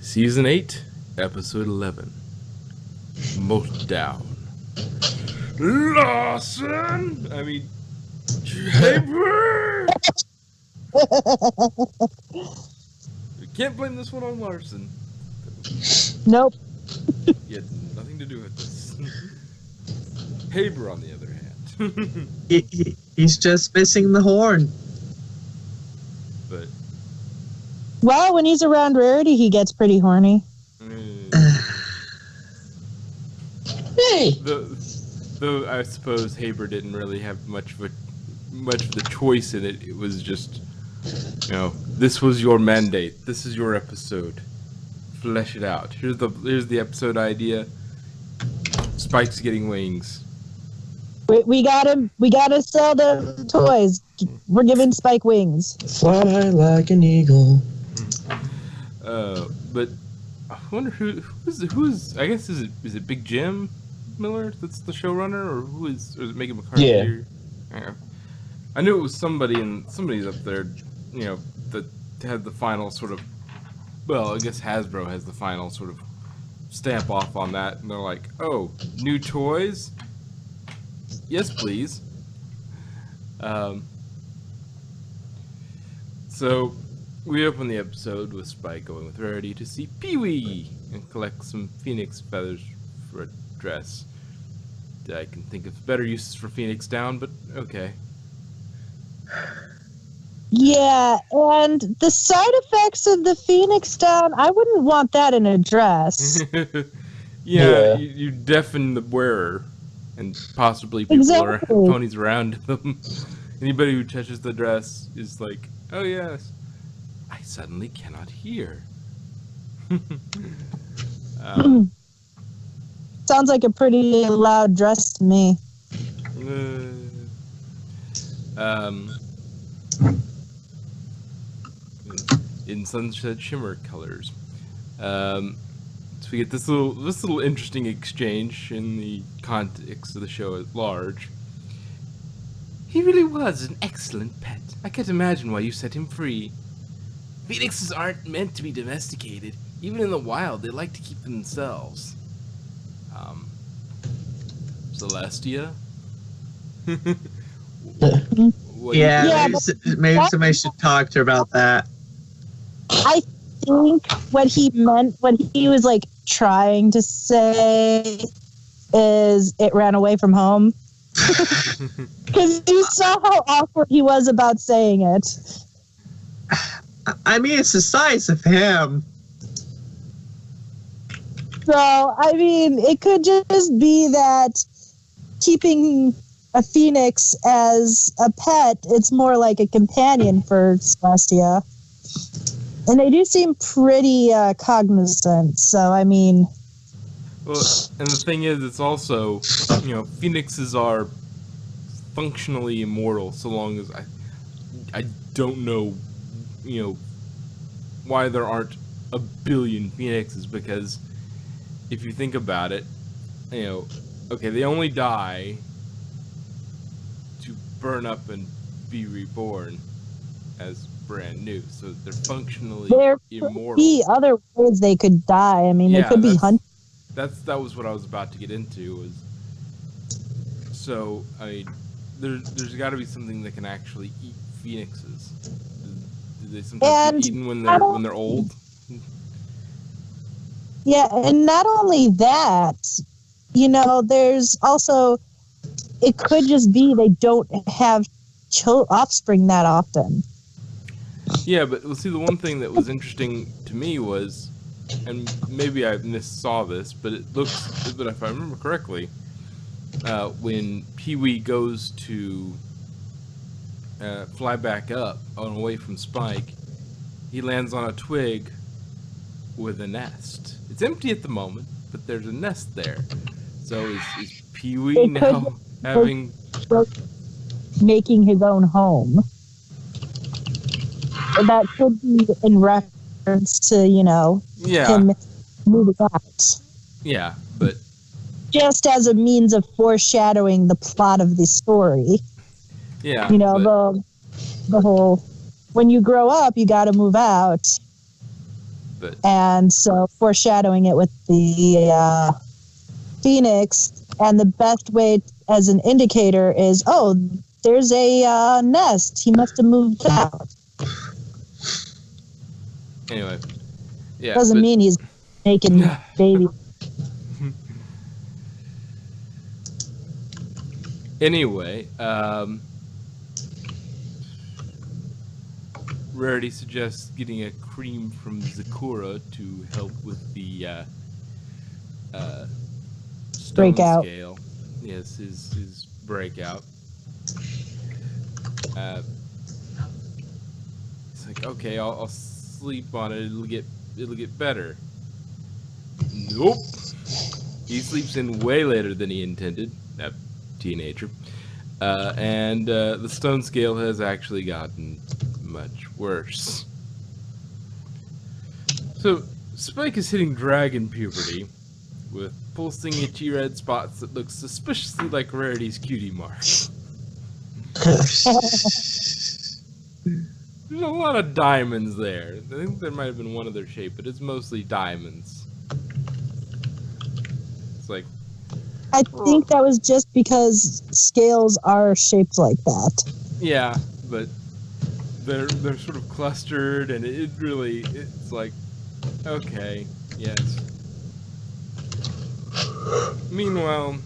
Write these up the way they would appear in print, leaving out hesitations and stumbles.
Season 8, Episode 11. Molt down. Lawson! I mean, Draper! Can't blame this one on Larson. Nope. He had nothing to do with this. Haber, on the other hand. He's just missing the horn. But Well, when he's around Rarity, he gets pretty horny. Hey! Though I suppose Haber didn't really have much of the choice in it. It was just, this was your mandate. This is your episode. Flesh it out. Here's the episode idea. Spike's getting wings. We gotta sell the toys. We're giving Spike wings. Fly like an eagle. But I wonder who's. I guess is it Big Jim Miller that's the showrunner, or or is it Megan McCarthy? Yeah. I knew it was somebody, and somebody's up there, that had the final sort of. Well, I guess Hasbro has the final sort of stamp off on that, and they're like, "Oh, new toys? Yes, please." So we open the episode with Spike going with Rarity to see Pee-wee and collect some phoenix feathers for a dress. I can think of better uses for phoenix down, but okay. Yeah, and the side effects of the Phoenix down, I wouldn't want that in a dress. Yeah. You deafen the wearer, and possibly people or ponies around them. Anybody who touches the dress is like, oh yes, I suddenly cannot hear. Sounds like a pretty loud dress to me. In sunset shimmer colors. So we get this little interesting exchange in the context of the show at large. He really was an excellent pet. I can't imagine why you set him free. Phoenixes aren't meant to be domesticated. Even in the wild, they like to keep themselves. Celestia? Maybe somebody should talk to her about that. I think what he meant, what he was like trying to say, is it ran away from home. Because you saw how awkward he was about saying it. I mean, it's the size of him. So, I mean, it could just be that keeping a phoenix as a pet, it's more like a companion for Celestia. And they do seem pretty cognizant, so, I mean... Well, and the thing is, it's also, phoenixes are functionally immortal, so long as I don't know, why there aren't a billion phoenixes, because if you think about it, okay, they only die to burn up and be reborn as brand new, so they're functionally immortal. There could be other ways they could die. I mean, they could be hunted. That was what I was about to get into. So I mean, there's got to be something that can actually eat phoenixes. Do they sometimes get eaten when they're old? Yeah, and not only that, there's also, it could just be they don't have offspring that often. Yeah, but see, the one thing that was interesting to me was, and maybe I missaw this, but if I remember correctly, when Pee-wee goes to fly back up away from Spike, he lands on a twig with a nest. It's empty at the moment, but there's a nest there. So is Pee-wee now making his own home? That could be in reference to, him moving out. Yeah, but... Just as a means of foreshadowing the plot of the story. Yeah. The whole, when you grow up, you gotta move out. But And so foreshadowing it with the phoenix, and the best way as an indicator is, oh, there's a nest. He must have moved out. anyway, yeah. Doesn't mean he's making baby. Anyway, Rarity suggests getting a cream from Zakura to help with the stone Breakout. scale. Yes, his breakout. It's like, okay, I'll sleep on it. It'll get better. Nope. He sleeps in way later than he intended. That teenager. And the stone scale has actually gotten much worse. So Spike is hitting dragon puberty with pulsing itchy red spots that look suspiciously like Rarity's cutie marks. There's a lot of diamonds there. I think there might have been one other shape, but it's mostly diamonds. It's like, I think that was just because scales are shaped like that. yeah, but they're sort of clustered, and it's like, okay, yes. Meanwhile,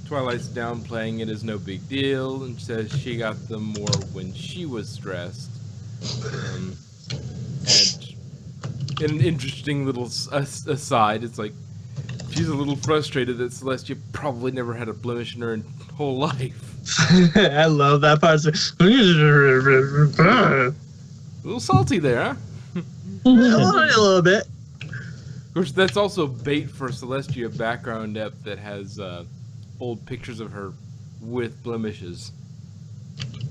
Twilight's downplaying it as no big deal and says she got them more when she was stressed. And in an interesting little aside, it's like she's a little frustrated that Celestia probably never had a blemish in her whole life. I love that part. A little salty there, huh? A little bit. Of course, that's also bait for Celestia background depth that has old pictures of her with blemishes.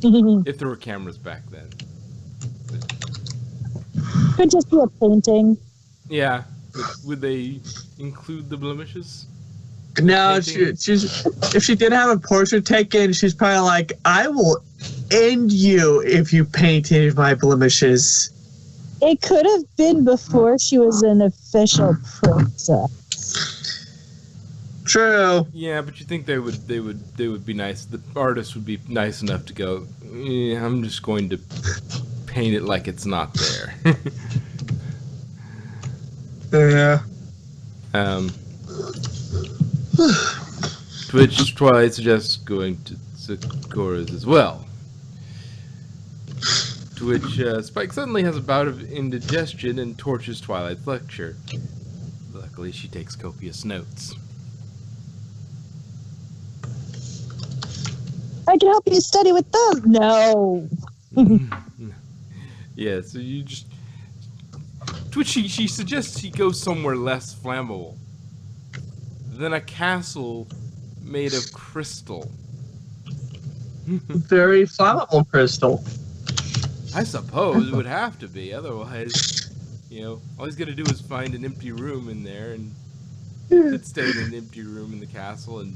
If there were cameras back then. Could just be a painting. Yeah. Would they include the blemishes? No, if she did have a portrait taken, she's probably like, I will end you if you painted my blemishes. It could have been before she was an official princess. True. Yeah, but you think they would be nice. The artist would be nice enough to go, yeah, I'm just going to paint it like it's not there. Yeah. To which Twilight suggests going to Sakura's as well. To which Spike suddenly has a bout of indigestion and torches Twilight's lecture. Luckily, she takes copious notes. I can help you study with those. No. Yeah, so you just... To which she suggests he goes somewhere less flammable than a castle made of crystal. Very flammable crystal. I suppose it would have to be, otherwise, all he's gonna do is find an empty room in there, and he could stay in an empty room in the castle, and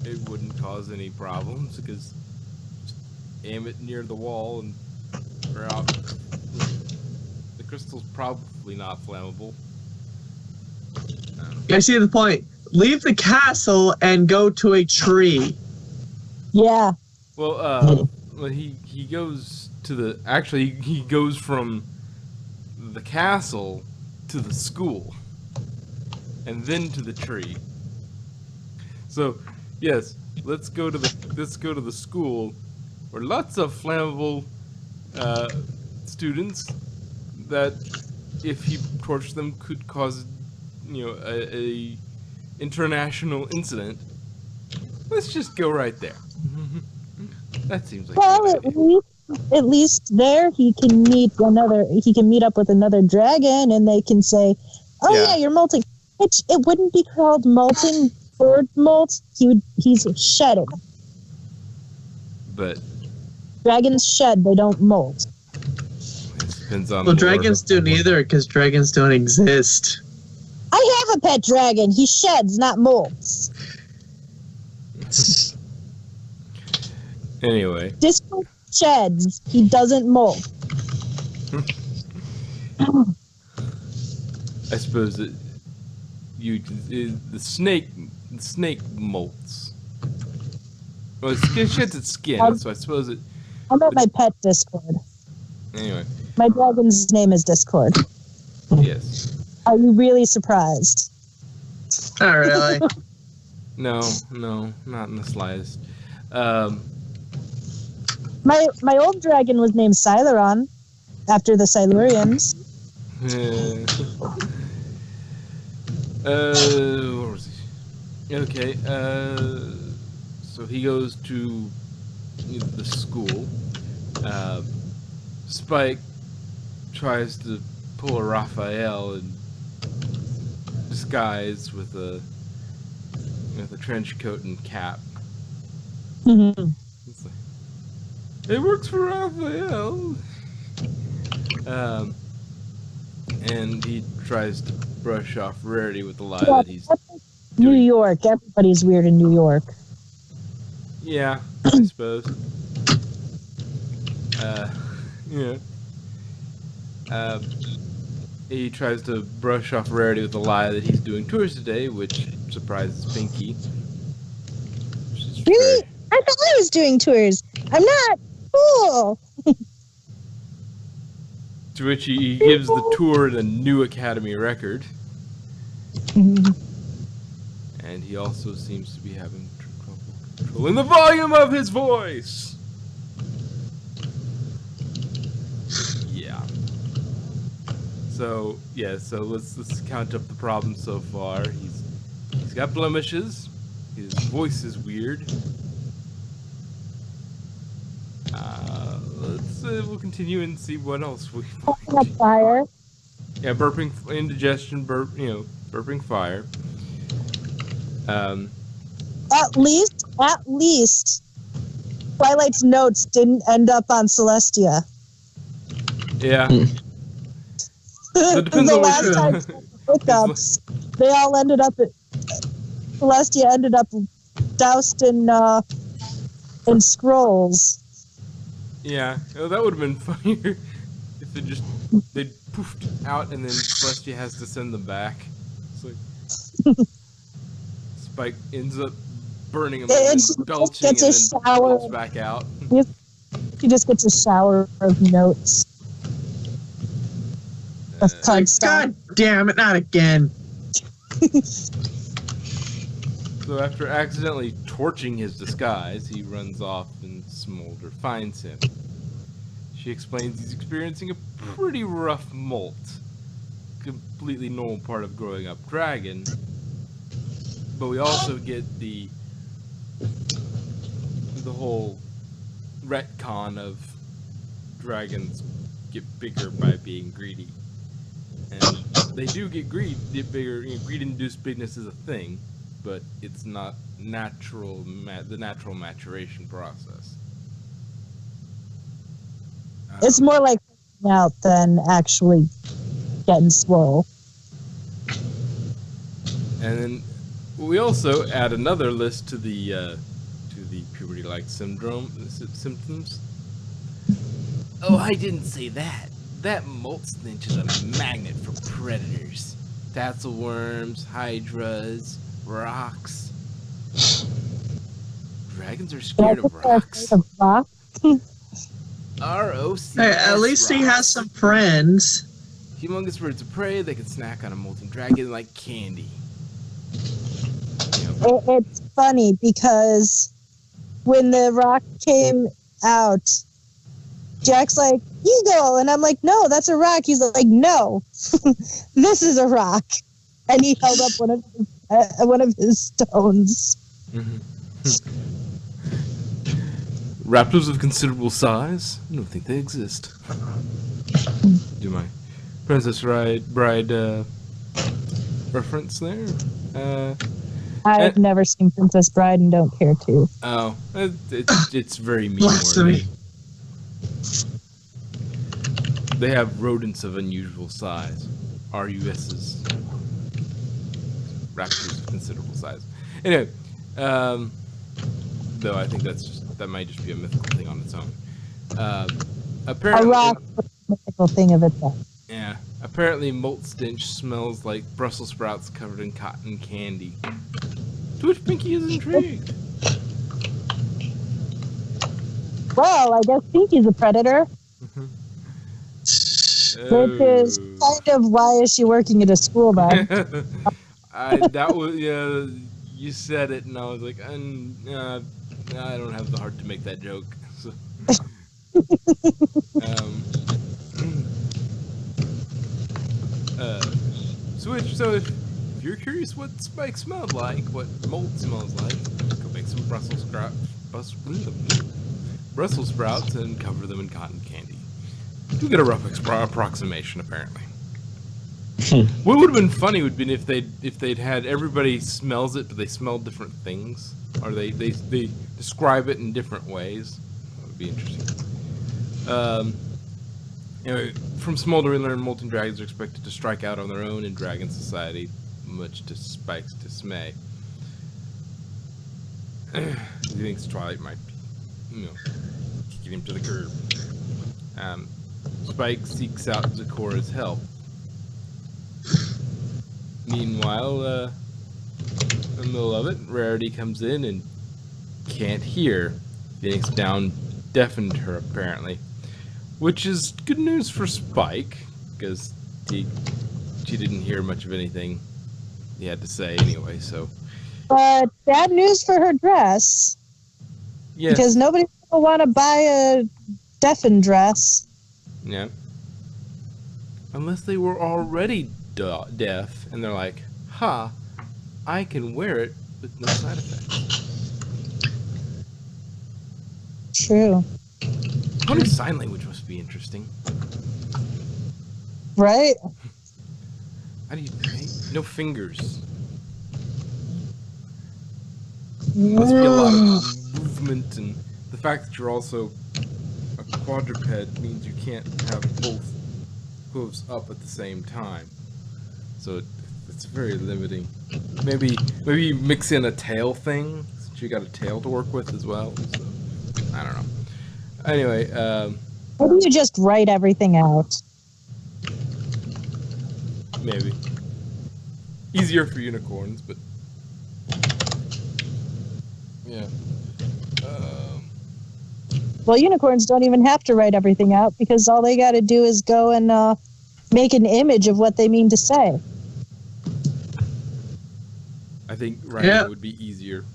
it wouldn't cause any problems, because just aim it near the wall, and or out. The crystal's probably not flammable. I see the point. Leave the castle and go to a tree. Yeah. Well, he goes to the... Actually, he goes from the castle to the school. And then to the tree. So, yes, let's go to the school where lots of flammable students that, if he torched them, could cause, a international incident. Let's just go right there. That seems like Well, at least there he can meet up with another dragon, and they can say, "Oh yeah, you're molting." Which it wouldn't be called molting. Bird molt. He's shedding. But Dragons shed. They don't molt. it depends on. Well, dragons do neither, because dragons don't exist. I have a pet dragon. He sheds, not molts. Anyway. Discord sheds. He doesn't molt. I suppose that the snake molts. Well, it sheds its skin, so I suppose it. I'm at my pet Discord. Anyway. My dragon's name is Discord. Yes. Are you really surprised? Not really. No, not in the slightest. My old dragon was named Sileron, after the Silurians. Where was he? Okay, so he goes to the school. Spike tries to pull a Raphael in disguise with a trench coat and cap. Mm-hmm. It's like, it works for Raphael. And he tries to brush off Rarity with the lie that he's New York. Everybody's weird in New York. Yeah, I suppose. Yeah. He tries to brush off Rarity with the lie that he's doing tours today, which surprises Pinky. Really? I thought I was doing tours. I'm not. Cool. To which he gives the tour a new Academy record. Mm-hmm. And he also seems to be having trouble controlling the volume of his voice. Yeah. So let's count up the problems so far. He's got blemishes. His voice is weird. We'll continue and see what else we find. Fire. Yeah, burping, indigestion, burping fire. At least, Twilight's notes didn't end up on Celestia. Yeah. The last time hookups, they all ended up at Celestia ended up doused in scrolls. Yeah, that would have been funnier if they poofed out and then Celestia has to send them back. It's like Spike ends up burning them and belching and then belches back out. She just gets a shower of notes. God damn it, not again. So after accidentally torching his disguise, he runs off and Smolder finds him. She explains he's experiencing a pretty rough molt. Completely normal part of growing up dragon. But we also get the whole retcon of dragons get bigger by being greedy. And they do get bigger. Greed-induced bigness is a thing, but it's not natural. The natural maturation process. It's more like out than actually getting swole. And then we also add another list to the puberty-like symptoms. Oh, I didn't say that. That molt stench is a magnet for predators. Tatzelworms, hydras, rocks. Dragons are scared of rocks. R-O-C-S. Hey, at least he has some friends. Humongous birds of prey, they can snack on a molten dragon like candy. It's funny because when the rock came out, Jack's like, Eagle! And I'm like, no, that's a rock. He's like, no, this is a rock. And he held up one of his stones. Mm-hmm. Raptors of considerable size? I don't think they exist. Do my Princess Bride reference there? I've never seen Princess Bride and don't care to. Oh, it's very meme-worthy. They have rodents of unusual size. RUSs. Raptors of considerable size. Anyway, though I think that might just be a mythical thing on its own. Apparently, a rock mythical thing of its own. Yeah. Apparently, Molt stench smells like Brussels sprouts covered in cotton candy. To which Pinky is intrigued. Well, I guess Pinky's a predator. Which is kind of why is she working at a school then? That was you said it, and I was like, I don't have the heart to make that joke. So, switch. So if you're curious what Spike smelled like, what Molt smells like, go make some Brussels sprouts and cover them in cotton candy. You get a rough approximation, apparently. What would have been funny would be if they'd had everybody smells it, but they smell different things, or they describe it in different ways. That would be interesting. Anyway, from Smolder we learn molten dragons are expected to strike out on their own in Dragon Society, much to Spike's dismay. He thinks Twilight might be, kicking him to the curb. Spike seeks out Zecora's help. Meanwhile, in the middle of it, Rarity comes in and can't hear. Phoenix Down deafened her, apparently. Which is good news for Spike, because she didn't hear much of anything he had to say anyway, so... But bad news for her dress. Yes. Because nobody will want to buy a deafened dress. Yeah. Unless they were already deaf, and they're like, I can wear it with no side effects. True. Learning sign language must be interesting. Right? How do you no fingers? Must be a lot of movement, and the fact that you're also a quadruped means you can't have both hooves up at the same time. So it's very limiting. Maybe you mix in a tail thing, since you got a tail to work with as well. So I don't know. Anyway, why don't you just write everything out? Maybe. Easier for unicorns, but yeah. Well, unicorns don't even have to write everything out because all they got to do is go and make an image of what they mean to say. I think writing would be easier.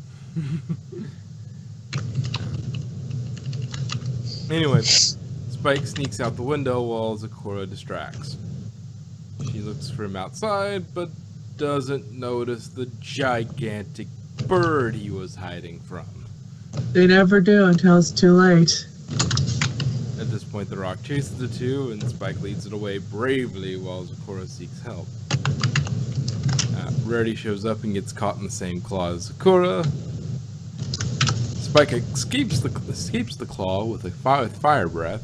Anyway, Spike sneaks out the window while Zecora distracts. She looks for him outside, but doesn't notice the gigantic bird he was hiding from. They never do until it's too late. At this point, the rock chases the two, and Spike leads it away bravely while Zecora seeks help. Rarity shows up and gets caught in the same claw as Zecora. Spike escapes the claw with fire breath.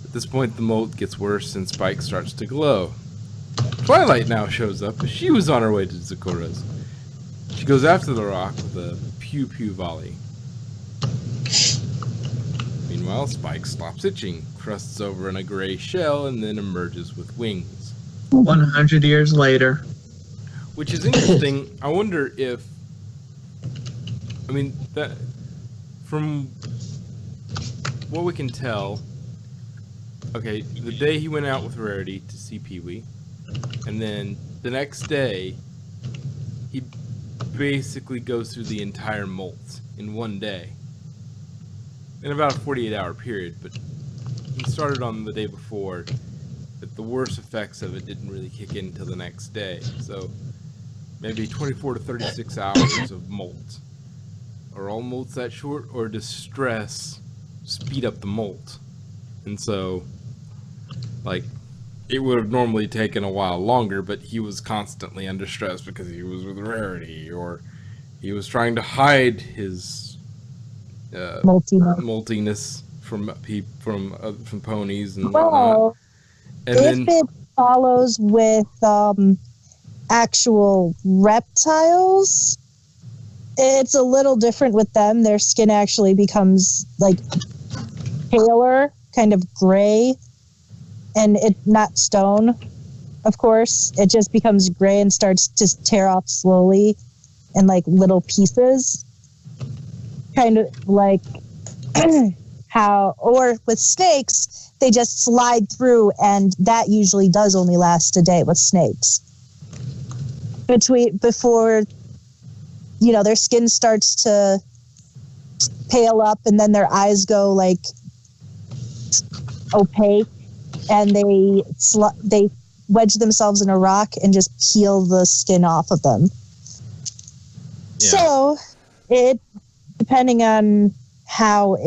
At this point, the Molt gets worse and Spike starts to glow. Twilight now shows up, but she was on her way to Zecora's. She goes after the rock with a pew-pew volley. Meanwhile, Spike stops itching, crusts over in a gray shell, and then emerges with wings. 100 years later. Which is interesting. I wonder if... I mean, that from what we can tell, okay, the day he went out with Rarity to see Pee-wee, and then the next day, he basically goes through the entire Molt in one day. In about a 48-hour period, but he started on the day before, but the worst effects of it didn't really kick in until the next day. So, maybe 24 to 36 hours of Molt. Are all molts that short, or does stress speed up the molt? And so, like, it would have normally taken a while longer, but he was constantly under stress because he was with Rarity, or he was trying to hide his moltiness from ponies and whatnot. And if it follows with actual reptiles, it's a little different with them. Their skin actually becomes like paler, kind of gray, and it's not stone, of course. It just becomes gray and starts to tear off slowly in like little pieces. Kind of like or with snakes, they just slide through, and that usually does only last a day with snakes. Before, their skin starts to pale up, and then their eyes go like opaque, and they wedge themselves in a rock and just peel the skin off of them. Yeah. So depending on how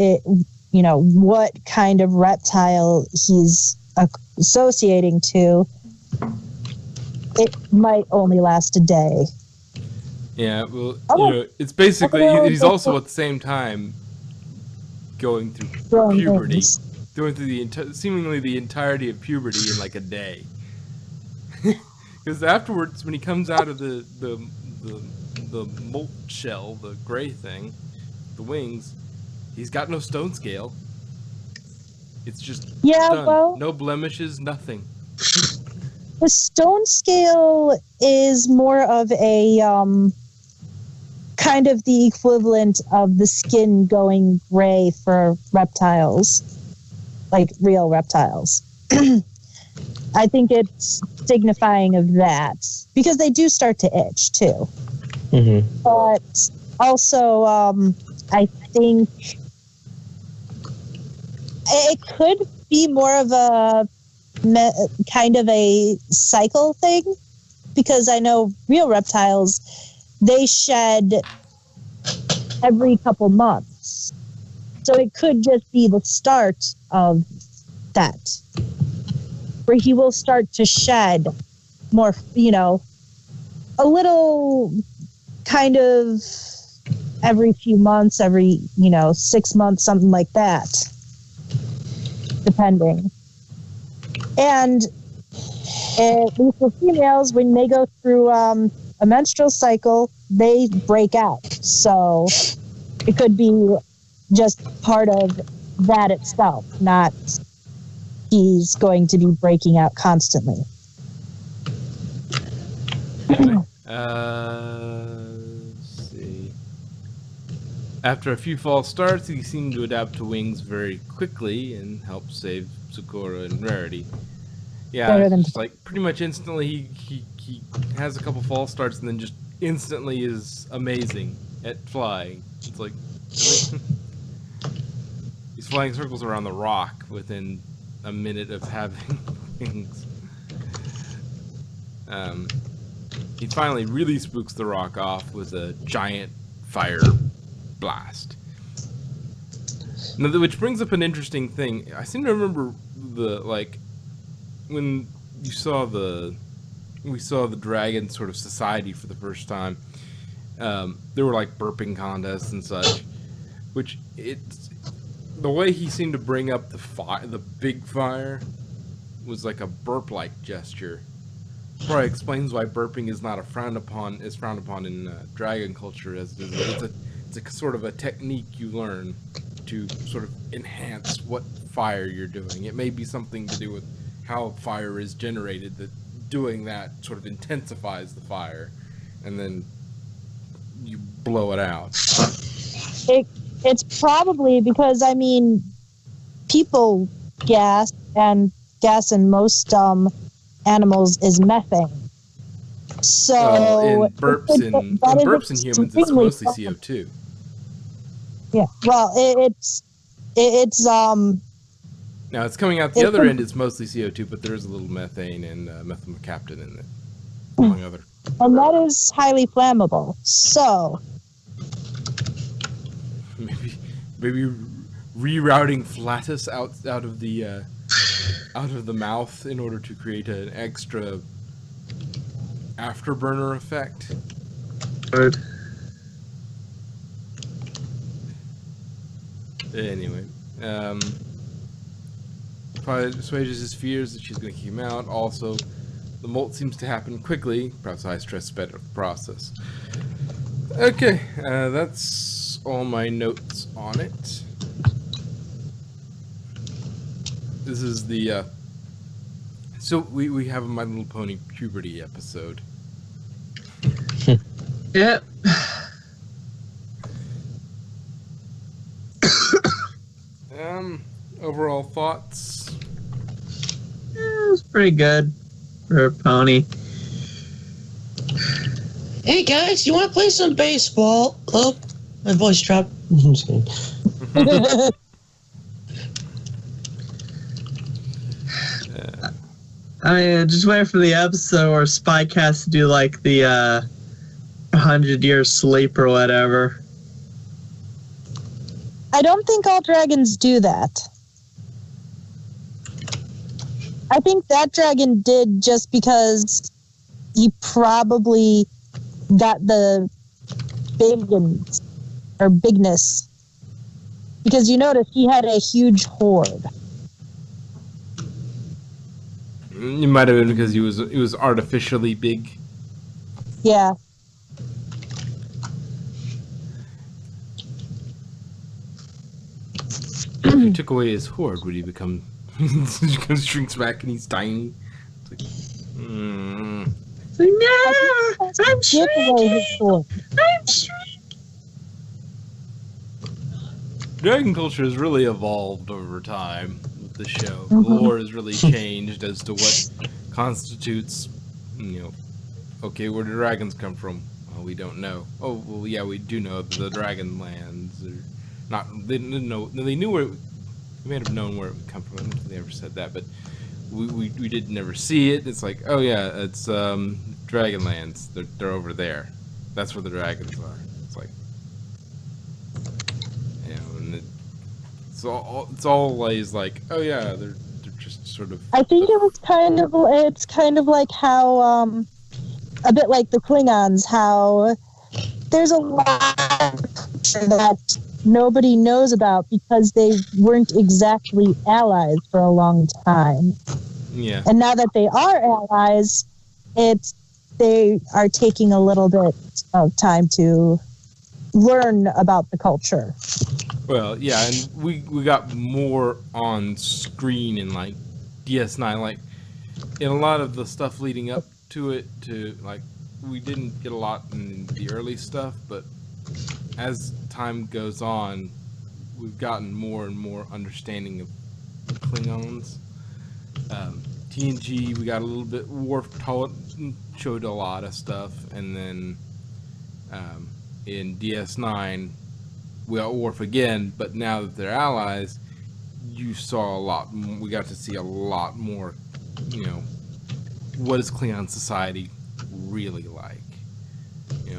what kind of reptile he's associating to, it might only last a day. Yeah, well, it's basically, he's also at the same time going through puberty, going through seemingly the entirety of puberty in like a day. Because afterwards, when he comes out of the molt shell, the gray thing, the wings, he's got no stone scale. It's just done. Well, no blemishes, nothing. The stone scale is more of a kind of the equivalent of the skin going gray for reptiles, like real reptiles. I think it's signifying of that, because they do start to itch too. Mm-hmm. But also, I think it could be more of a kind of a cycle thing, because I know real reptiles, they shed every couple months. So it could just be the start of that, where he will start to shed more, a little kind of every few months, every, 6 months, something like that, depending. And at least for females, when they go through a menstrual cycle, they break out. So it could be just part of that itself, not he's going to be breaking out constantly. Let's see. After a few false starts, he seemed to adapt to wings very quickly and help save Sakura in Rarity. Yeah, it's like pretty much instantly he has a couple false starts and then just instantly is amazing at flying. It's like he's flying circles around the rock within a minute of having wings. He finally really spooks the rock off with a giant fire blast. Now, which brings up an interesting thing. I seem to remember when we saw the dragon sort of society for the first time. There were like burping contests and such, which the way he seemed to bring up the big fire was like a burp-like gesture. Probably explains why burping is not frowned upon in dragon culture, as it's a sort of a technique you learn to sort of enhance what fire you're doing. It may be something to do with how fire is generated, that doing that sort of intensifies the fire, and then you blow it out. It's probably because, people gas, and gas in most animals is methane. So in burps in humans, it's mostly CO2. Yeah, well, it's now it's coming out the other end. It's mostly CO2, but there is a little methane and methylmercaptan in it, among other. And that is highly flammable. So maybe rerouting flatus out of the mouth in order to create an extra afterburner effect. Good. Anyway, probably assuages his fears that she's going to kick him out. Also, the molt seems to happen quickly. Perhaps high stress sped up the process. Okay, that's all my notes on it. This is the So we have a My Little Pony puberty episode. Yep. Overall thoughts? It was pretty good for a pony. Hey guys, you want to play some baseball? Oh, my voice dropped. I'm just kidding. I just wait for the episode where Spike has to do like the 100-year sleep or whatever. I don't think all dragons do that. I think that dragon did just because he probably got the bigness. Because you notice he had a huge hoard. It might have been because he was artificially big. Yeah. If you took away his hoard, would he become? He shrinks back and he's tiny. It's like, No, I'm shrinking. I'm shrinking. Dragon culture has really evolved over time with the show. The lore has really changed as to what constitutes, okay, where do dragons come from? Well, we don't know. Oh, well, yeah, we do know the dragon lands are not. They didn't know. They knew where. We may have known where it would come from. I don't think they ever said that, but we did never see it. It's like, oh yeah, it's Dragonlands. They're over there. That's where the dragons are. It's like, and it's always like, oh yeah, they're just sort of. I think it's kind of like how a bit like the Klingons, how there's a lot that nobody knows about because they weren't exactly allies for a long time. Yeah. And now that they are allies, they are taking a little bit of time to learn about the culture. Well, yeah, and we got more on screen in like DS9, like in a lot of the stuff leading up to it. To like, we didn't get a lot in the early stuff, but as time goes on, we've gotten more and more understanding of Klingons. TNG, we got a little bit. Worf showed a lot of stuff, and then in DS9, we got Worf again. But now that they're allies, you saw a lot. We got to see a lot more. What is Klingon society really like?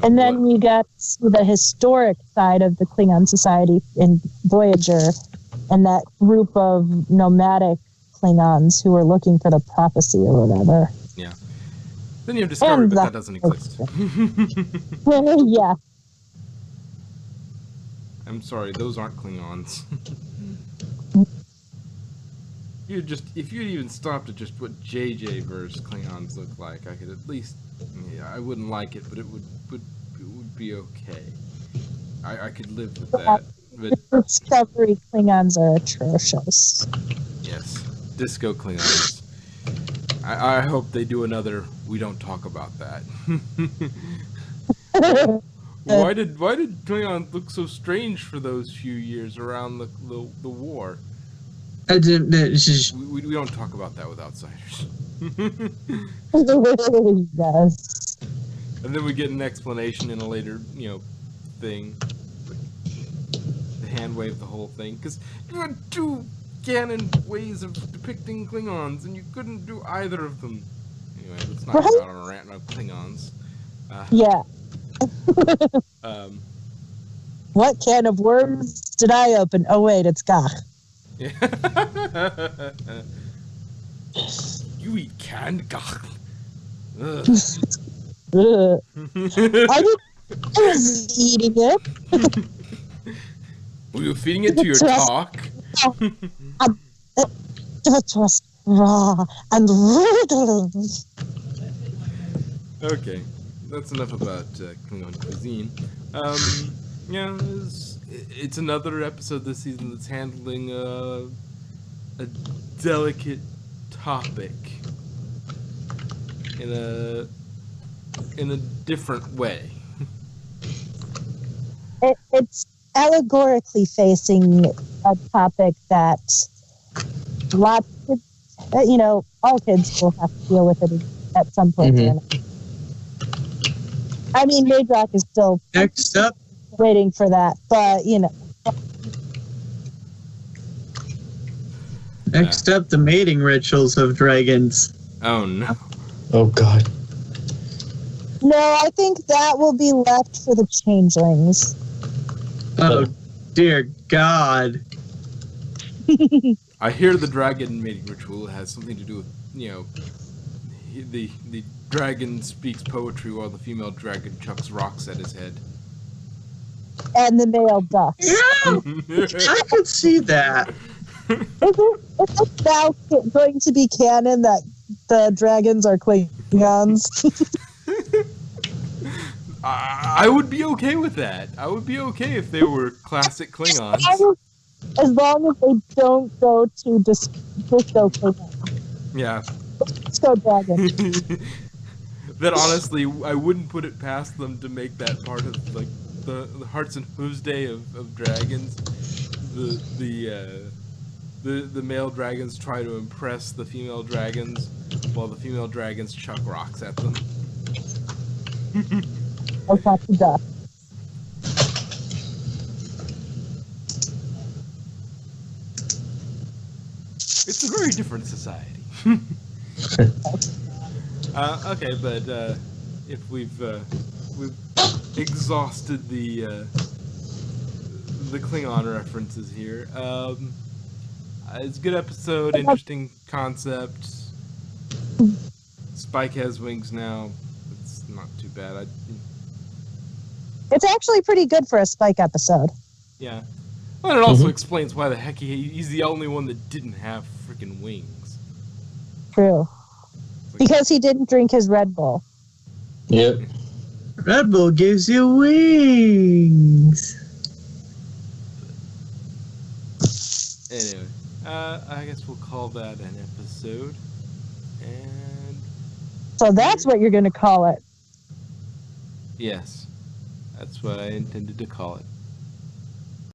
And then we got to see the historic side of the Klingon society in Voyager, and that group of nomadic Klingons who were looking for the prophecy or whatever. Yeah. Then you have discovered that doesn't exist. Yeah. I'm sorry, those aren't Klingons. If you'd even stopped at just what JJ verse Klingons look like, I could at least, I wouldn't like it, but it would be okay. I could live with that. But Discovery Klingons are atrocious. yes, Disco Klingons. I hope they do another. We don't talk about that. Why did Klingons look so strange for those few years around the war? We don't talk about that with outsiders. Yes. And then we get an explanation in a later, thing. The hand wave, the whole thing, because you had two canon ways of depicting Klingons, and you couldn't do either of them. Anyway, let's not go out on a rant about Klingons. Yeah. Um. What can of worms did I open? Oh wait, it's Gach. Yeah. You eat canned Gach. Ugh. I was eating it. Were you feeding it to your talk? It was raw and wriggling. Okay, that's enough about Klingon cuisine. Yeah, it's another episode this season that's handling a delicate topic in a different way. It's allegorically facing a topic that lots of, all kids will have to deal with it at some point. I mean, Maidrock is still Next up, waiting for that, but Next up, the mating rituals of dragons. Oh no. Oh god. No, I think that will be left for the changelings. Oh, dear God. I hear the dragon mating ritual has something to do with, the dragon speaks poetry while the female dragon chucks rocks at his head. And the male ducks. Yeah, I could see that. Is it now going to be canon that the dragons are Klingons? I would be okay with that. I would be okay if they were classic Klingons. As long as they don't go to disco Klingons. Yeah. Disco dragons. That honestly, I wouldn't put it past them to make that part of like the Hearts and Hooves Day of dragons. The male dragons try to impress the female dragons, while the female dragons chuck rocks at them. Or talk to duck. It's a very different society. Okay, but if we've exhausted the Klingon references here, it's a good episode, interesting concept. Spike has wings now. It's not too bad. It's actually pretty good for a Spike episode. Yeah. Well, it also explains why the heck he's the only one that didn't have freaking wings. True. Because he didn't drink his Red Bull. Yep. Red Bull gives you wings. Anyway, I guess we'll call that an episode. And So that's what you're going to call it. yes, that's what I intended to call it.